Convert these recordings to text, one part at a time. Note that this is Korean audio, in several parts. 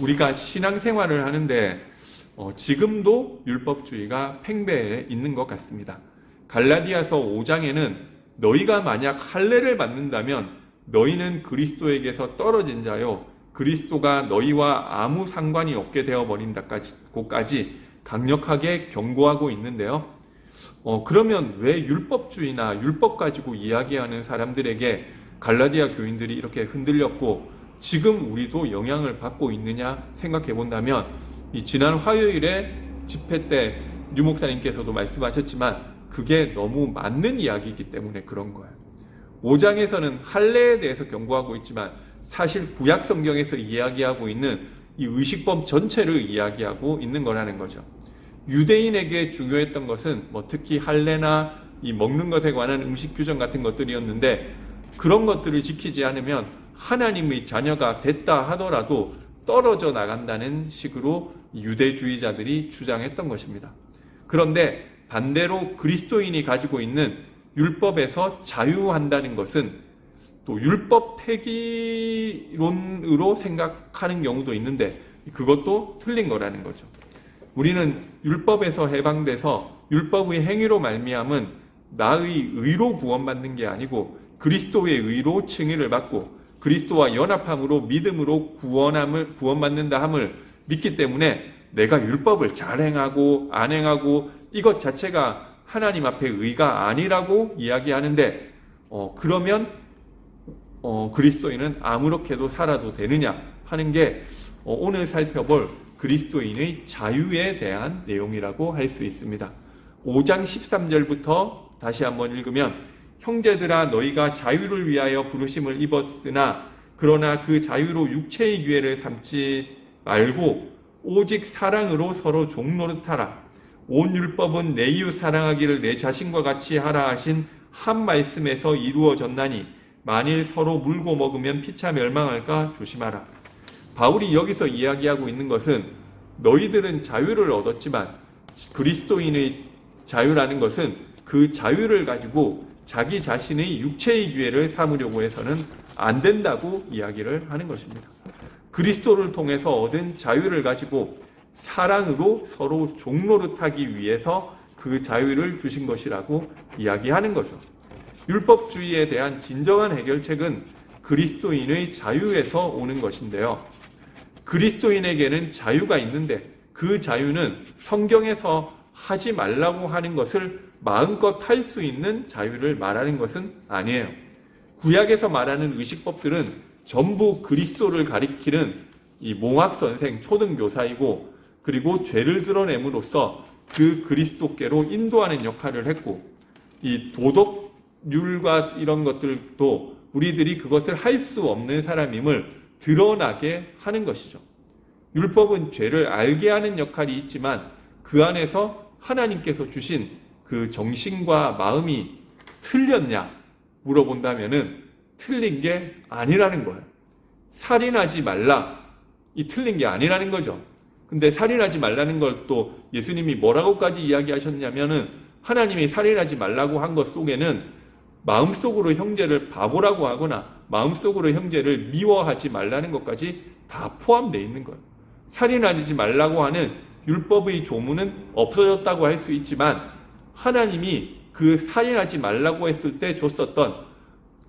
우리가 신앙생활을 하는데 지금도 율법주의가 팽배해 있는 것 같습니다. 갈라디아서 5장에는 너희가 만약 할례를 받는다면 너희는 그리스도에게서 떨어진 자요 그리스도가 너희와 아무 상관이 없게 되어버린다고까지 강력하게 경고하고 있는데요. 그러면 왜 율법주의나 율법 가지고 이야기하는 사람들에게 갈라디아 교인들이 이렇게 흔들렸고 지금 우리도 영향을 받고 있느냐 생각해 본다면 이 지난 화요일에 집회 때 유 목사님께서도 말씀하셨지만 그게 너무 맞는 이야기이기 때문에 그런 거예요. 5장에서는 할례에 대해서 경고하고 있지만 사실 구약 성경에서 이야기하고 있는 이 의식법 전체를 이야기하고 있는 거라는 거죠. 유대인에게 중요했던 것은 특히 할례나 이 먹는 것에 관한 음식 규정 같은 것들이었는데 그런 것들을 지키지 않으면 하나님의 자녀가 됐다 하더라도 떨어져 나간다는 식으로 유대주의자들이 주장했던 것입니다. 그런데 반대로 그리스도인이 가지고 있는 율법에서 자유한다는 것은 또 율법 폐기론으로 생각하는 경우도 있는데 그것도 틀린 거라는 거죠. 우리는 율법에서 해방돼서 율법의 행위로 말미암은 나의 의로 구원받는 게 아니고 그리스도의 의로 칭의를 받고 그리스도와 연합함으로 믿음으로 구원받는다 함을 믿기 때문에 내가 율법을 잘 행하고 안 행하고 이것 자체가 하나님 앞에 의가 아니라고 이야기하는데 그러면 그리스도인은 아무렇게도 살아도 되느냐 하는 게 오늘 살펴볼 그리스도인의 자유에 대한 내용이라고 할 수 있습니다. 5장 13절부터 다시 한번 읽으면 형제들아 너희가 자유를 위하여 부르심을 입었으나 그러나 그 자유로 육체의 기회를 삼지 말고 오직 사랑으로 서로 종노릇하라. 온 율법은 내 이웃 사랑하기를 내 자신과 같이 하라 하신 한 말씀에서 이루어졌나니 만일 서로 물고 먹으면 피차 멸망할까 조심하라. 바울이 여기서 이야기하고 있는 것은 너희들은 자유를 얻었지만 그리스도인의 자유라는 것은 그 자유를 가지고 자기 자신의 육체의 기회를 삼으려고 해서는 안 된다고 이야기를 하는 것입니다. 그리스도를 통해서 얻은 자유를 가지고 사랑으로 서로 종노릇하기 위해서 그 자유를 주신 것이라고 이야기하는 거죠. 율법주의에 대한 진정한 해결책은 그리스도인의 자유에서 오는 것인데요. 그리스도인에게는 자유가 있는데 그 자유는 성경에서 하지 말라고 하는 것을 마음껏 할 수 있는 자유를 말하는 것은 아니에요. 구약에서 말하는 의식법들은 전부 그리스도를 가리키는 이 몽학선생 초등교사이고 그리고 죄를 드러냄으로써 그 그리스도께로 인도하는 역할을 했고 이 도덕률과 이런 것들도 우리들이 그것을 할 수 없는 사람임을 드러나게 하는 것이죠. 율법은 죄를 알게 하는 역할이 있지만 그 안에서 하나님께서 주신 그 정신과 마음이 틀렸냐 물어본다면은 틀린 게 아니라는 거예요. 살인하지 말라. 이 틀린 게 아니라는 거죠. 근데 살인하지 말라는 걸 또 예수님이 뭐라고까지 이야기하셨냐면은 하나님이 살인하지 말라고 한 것 속에는 마음속으로 형제를 바보라고 하거나 마음속으로 형제를 미워하지 말라는 것까지 다 포함되어 있는 거예요. 살인하지 말라고 하는 율법의 조문은 없어졌다고 할 수 있지만 하나님이 그 살인하지 말라고 했을 때 줬었던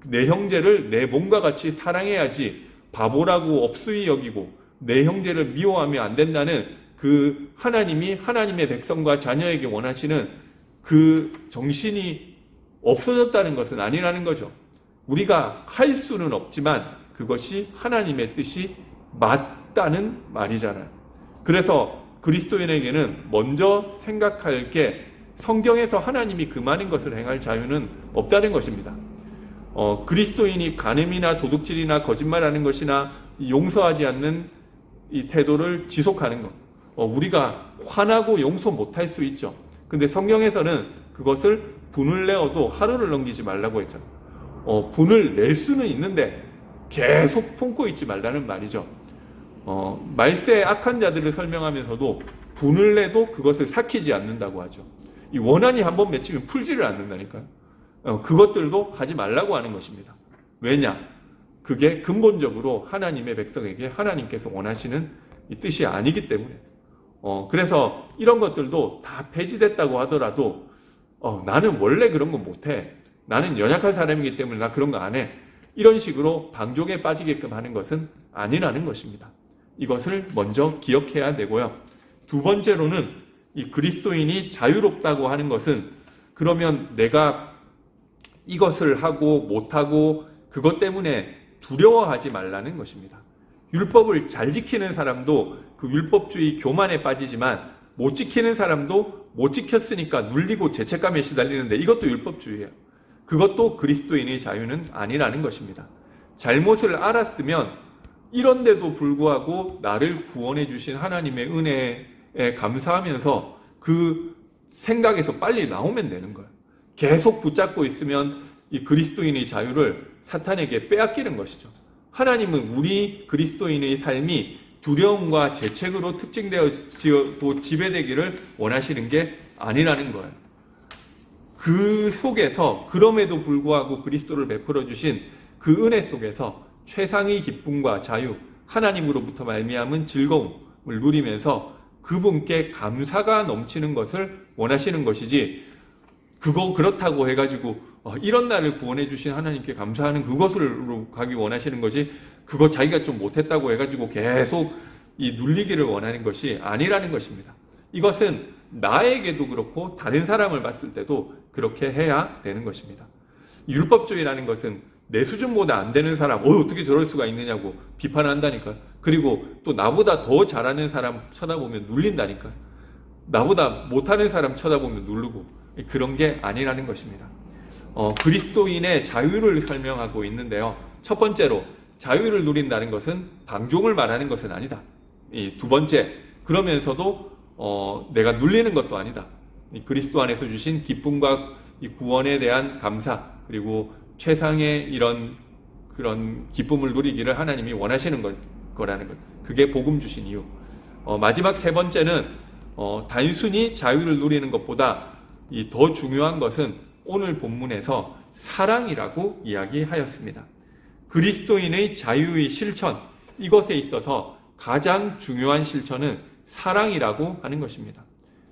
내 형제를 내 몸과 같이 사랑해야지 바보라고 없수히 여기고 내 형제를 미워하면 안 된다는 그 하나님이 하나님의 백성과 자녀에게 원하시는 그 정신이 없어졌다는 것은 아니라는 거죠. 우리가 할 수는 없지만 그것이 하나님의 뜻이 맞다는 말이잖아요. 그래서 그리스도인에게는 먼저 생각할 게 성경에서 하나님이 금하는 것을 행할 자유는 없다는 것입니다. 그리스도인이 간음이나 도둑질이나 거짓말하는 것이나 용서하지 않는 이 태도를 지속하는 것. 우리가 화나고 용서 못할 수 있죠. 근데 성경에서는 그것을 분을 내어도 하루를 넘기지 말라고 했잖아요. 분을 낼 수는 있는데 계속 품고 있지 말라는 말이죠. 말세의 악한 자들을 설명하면서도 분을 내도 그것을 삭히지 않는다고 하죠. 이 원한이 한번 맺히면 풀지를 않는다니까요. 그것들도 하지 말라고 하는 것입니다. 왜냐? 그게 근본적으로 하나님의 백성에게 하나님께서 원하시는 이 뜻이 아니기 때문에 그래서 이런 것들도 다 폐지됐다고 하더라도 나는 원래 그런 거 못해. 나는 연약한 사람이기 때문에 나 그런 거 안 해. 이런 식으로 방종에 빠지게끔 하는 것은 아니라는 것입니다. 이것을 먼저 기억해야 되고요. 두 번째로는 이 그리스도인이 자유롭다고 하는 것은 그러면 내가 이것을 하고 못하고 그것 때문에 두려워하지 말라는 것입니다. 율법을 잘 지키는 사람도 그 율법주의 교만에 빠지지만 못 지키는 사람도 못 지켰으니까 눌리고 죄책감에 시달리는데 이것도 율법주의예요. 그것도 그리스도인의 자유는 아니라는 것입니다. 잘못을 알았으면 이런데도 불구하고 나를 구원해 주신 하나님의 은혜에 감사하면서 그 생각에서 빨리 나오면 되는 거예요. 계속 붙잡고 있으면 이 그리스도인의 자유를 사탄에게 빼앗기는 것이죠. 하나님은 우리 그리스도인의 삶이 두려움과 죄책으로 특징되어지고 지배되기를 원하시는 게 아니라는 거예요. 그 속에서 그럼에도 불구하고 그리스도를 베풀어 주신 그 은혜 속에서 최상의 기쁨과 자유, 하나님으로부터 말미암은 즐거움을 누리면서 그분께 감사가 넘치는 것을 원하시는 것이지, 그렇다고 해가지고 이런 나를 구원해 주신 하나님께 감사하는 그것으로 가기 원하시는 것이, 그거 자기가 좀 못했다고 해가지고 계속 이 눌리기를 원하는 것이 아니라는 것입니다. 이것은 나에게도 그렇고 다른 사람을 봤을 때도 그렇게 해야 되는 것입니다. 율법주의라는 것은 내 수준보다 안 되는 사람, 어떻게 저럴 수가 있느냐고 비판한다니까. 그리고 또 나보다 더 잘하는 사람 쳐다보면 눌린다니까. 나보다 못하는 사람 쳐다보면 누르고, 그런 게 아니라는 것입니다. 그리스도인의 자유를 설명하고 있는데요. 첫 번째로 자유를 누린다는 것은 방종을 말하는 것은 아니다. 두 번째, 그러면서도 내가 눌리는 것도 아니다. 그리스도 안에서 주신 기쁨과 이 구원에 대한 감사, 그리고 최상의 그런 기쁨을 누리기를 하나님이 원하시는 거라는 것. 그게 복음 주신 이유. 마지막 세 번째는 단순히 자유를 누리는 것보다 더 중요한 것은 오늘 본문에서 사랑이라고 이야기하였습니다. 그리스도인의 자유의 실천, 이것에 있어서 가장 중요한 실천은 사랑이라고 하는 것입니다.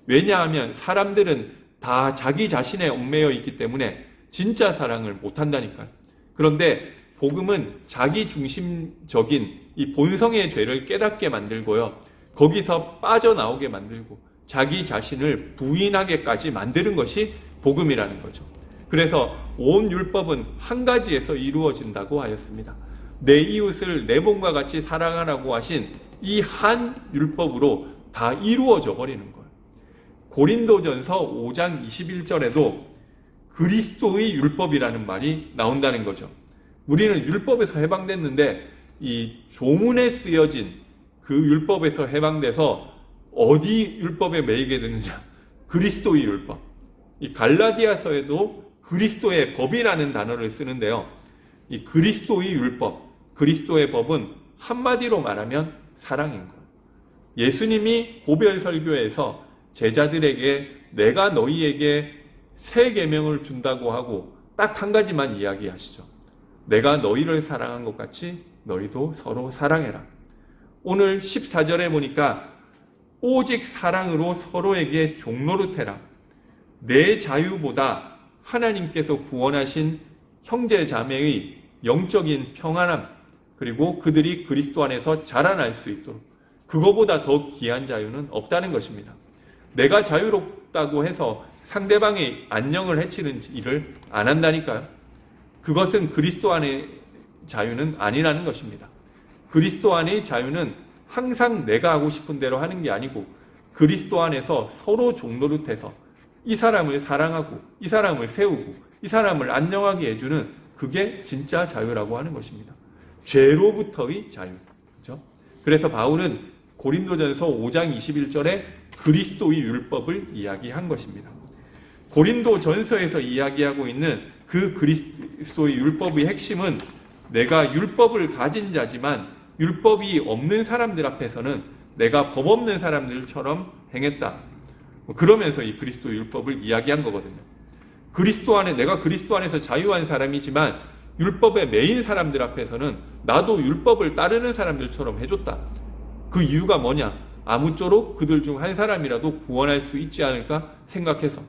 왜냐하면 사람들은 다 자기 자신에 얽매여 있기 때문에 진짜 사랑을 못한다니까요. 그런데 복음은 자기 중심적인 이 본성의 죄를 깨닫게 만들고요. 거기서 빠져나오게 만들고 자기 자신을 부인하게까지 만드는 것이 복음이라는 거죠. 그래서 온 율법은 한 가지에서 이루어진다고 하였습니다. 내 이웃을 내 몸과 같이 사랑하라고 하신 이 한 율법으로 다 이루어져 버리는 거예요. 고린도전서 5장 21절에도 그리스도의 율법이라는 말이 나온다는 거죠. 우리는 율법에서 해방됐는데 이 조문에 쓰여진 그 율법에서 해방돼서 어디 율법에 매이게 되느냐? 그리스도의 율법. 이 갈라디아서에도 그리스도의 법이라는 단어를 쓰는데요. 이 그리스도의 율법, 그리스도의 법은 한마디로 말하면 사랑인 거예요. 예수님이 고별 설교에서 제자들에게 내가 너희에게 새 계명을 준다고 하고 딱 한 가지만 이야기하시죠. 내가 너희를 사랑한 것 같이 너희도 서로 사랑해라. 오늘 14절에 보니까 오직 사랑으로 서로에게 종노릇해라. 내 자유보다 하나님께서 구원하신 형제 자매의 영적인 평안함, 그리고 그들이 그리스도 안에서 자라날 수 있도록, 그거보다 더 귀한 자유는 없다는 것입니다. 내가 자유롭다고 해서 상대방의 안녕을 해치는 일을 안 한다니까요. 그것은 그리스도 안의 자유는 아니라는 것입니다. 그리스도 안의 자유는 항상 내가 하고 싶은 대로 하는 게 아니고 그리스도 안에서 서로 종노릇해서 이 사람을 사랑하고 이 사람을 세우고 이 사람을 안녕하게 해주는, 그게 진짜 자유라고 하는 것입니다. 죄로부터의 자유. 그렇죠? 그래서 바울은 고린도전서 5장 21절에 그리스도의 율법을 이야기한 것입니다. 고린도전서에서 이야기하고 있는 그 그리스도의 율법의 핵심은 내가 율법을 가진 자지만 율법이 없는 사람들 앞에서는 내가 법 없는 사람들처럼 행했다. 그러면서 이 그리스도 율법을 이야기한 거거든요. 그리스도 안에, 내가 그리스도 안에서 자유한 사람이지만 율법에 매인 사람들 앞에서는 나도 율법을 따르는 사람들처럼 해줬다. 그 이유가 뭐냐? 아무쪼록 그들 중 한 사람이라도 구원할 수 있지 않을까 생각해서.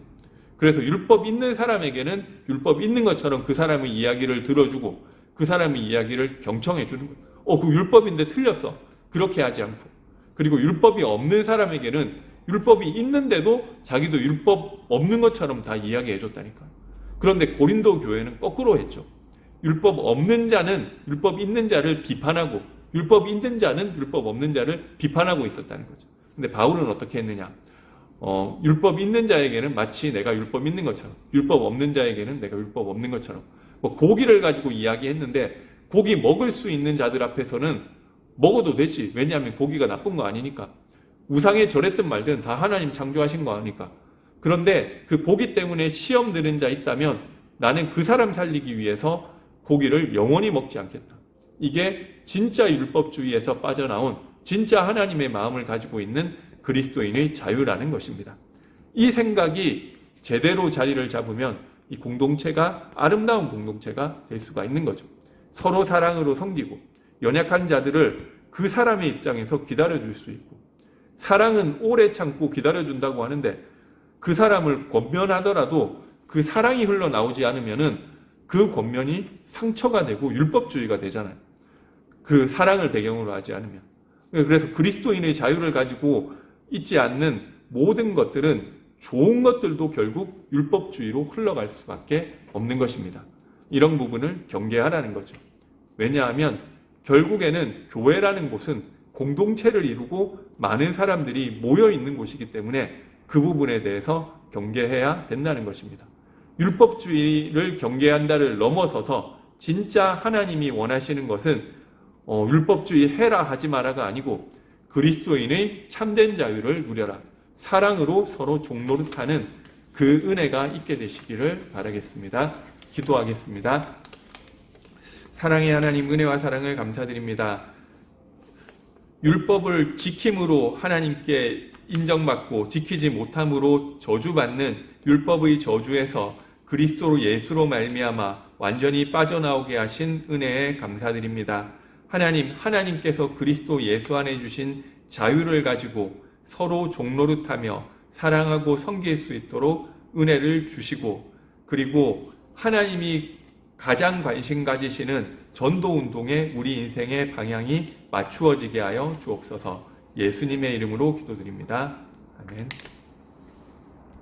그래서 율법 있는 사람에게는 율법 있는 것처럼 그 사람의 이야기를 들어주고 그 사람의 이야기를 경청해 주는 거예요. 그 율법인데 틀렸어. 그렇게 하지 않고. 그리고 율법이 없는 사람에게는 율법이 있는데도 자기도 율법 없는 것처럼 다 이야기해 줬다니까. 그런데 고린도 교회는 거꾸로 했죠. 율법 없는 자는 율법 있는 자를 비판하고 율법 있는 자는 율법 없는 자를 비판하고 있었다는 거죠. 근데 바울은 어떻게 했느냐? 율법 있는 자에게는 마치 내가 율법 있는 것처럼, 율법 없는 자에게는 내가 율법 없는 것처럼, 고기를 가지고 이야기했는데 고기 먹을 수 있는 자들 앞에서는 먹어도 되지. 왜냐하면 고기가 나쁜 거 아니니까. 우상에 절했든 말든 다 하나님 창조하신 거 아니까. 그런데 그 고기 때문에 시험 드는 자 있다면 나는 그 사람 살리기 위해서 고기를 영원히 먹지 않겠다. 이게 진짜 율법주의에서 빠져나온 진짜 하나님의 마음을 가지고 있는 그리스도인의 자유라는 것입니다. 이 생각이 제대로 자리를 잡으면 이 공동체가 아름다운 공동체가 될 수가 있는 거죠. 서로 사랑으로 섬기고 연약한 자들을 그 사람의 입장에서 기다려줄 수 있고, 사랑은 오래 참고 기다려준다고 하는데 그 사람을 권면하더라도 그 사랑이 흘러나오지 않으면은 그 권면이 상처가 되고 율법주의가 되잖아요. 그 사랑을 배경으로 하지 않으면. 그래서 그리스도인의 자유를 가지고 있지 않는 모든 것들은 좋은 것들도 결국 율법주의로 흘러갈 수밖에 없는 것입니다. 이런 부분을 경계하라는 거죠. 왜냐하면 결국에는 교회라는 곳은 공동체를 이루고 많은 사람들이 모여 있는 곳이기 때문에 그 부분에 대해서 경계해야 된다는 것입니다. 율법주의를 경계한다를 넘어서서 진짜 하나님이 원하시는 것은 율법주의 해라 하지 마라가 아니고 그리스도인의 참된 자유를 누려라. 사랑으로 서로 종노릇하는 그 은혜가 있게 되시기를 바라겠습니다. 기도하겠습니다. 사랑의 하나님, 은혜와 사랑을 감사드립니다. 율법을 지킴으로 하나님께 인정받고 지키지 못함으로 저주받는 율법의 저주에서 그리스도 예수로 말미암아 완전히 빠져나오게 하신 은혜에 감사드립니다. 하나님께서 그리스도 예수 안에 주신 자유를 가지고 서로 종노릇하며 사랑하고 섬길 수 있도록 은혜를 주시고, 그리고 하나님이 가장 관심 가지시는 전도운동에 우리 인생의 방향이 맞추어지게 하여 주옵소서. 예수님의 이름으로 기도드립니다. 아멘.